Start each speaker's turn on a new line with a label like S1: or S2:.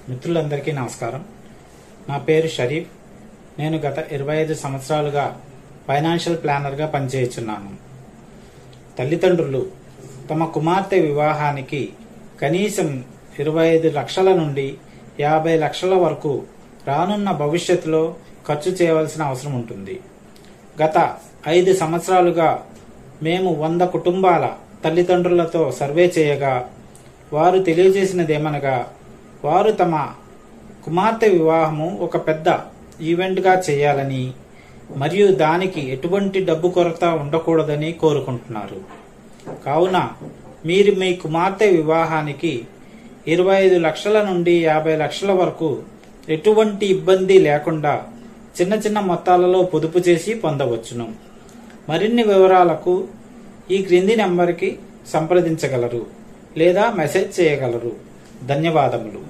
S1: మిత్రులందరికీ నమస్కారం. నా పేరు షరీఫ్. నేను గత 25 సంవత్సరాలుగా ఫైనాన్షియల్ ప్లానర్గా పనిచేస్తున్నాను. తల్లిదండ్రులు తమ కుమార్తె వివాహానికి కనీసం 25 లక్షల నుండి 50 లక్షల వరకు రానున్న భవిష్యత్తులో ఖర్చు చేయవలసిన అవసరం ఉంటుంది. గత 5 సంవత్సరాలుగా మేము 100 కుటుంబాల తల్లిదండ్రులతో సర్వే చేయగా వారు తెలియజేసినదేమనగా వారు తమ కుమార్తె వివాహము ఒక పెద్ద ఈవెంట్గా చేయాలని మరియు దానికి ఎటువంటి డబ్బు కొరత ఉండకూడదని కోరుకుంటున్నారు. కావున మీరు మీ కుమార్తె వివాహానికి 25 లక్షల నుండి 50 లక్షల వరకు ఎటువంటి ఇబ్బంది లేకుండా చిన్న చిన్న మొత్తాలలో పొదుపు చేసి పొందవచ్చును. మరిన్ని వివరాలకు ఈ క్రింది నెంబర్కి సంప్రదించగలరు లేదా మెసేజ్ చేయగలరు. ధన్యవాదములు.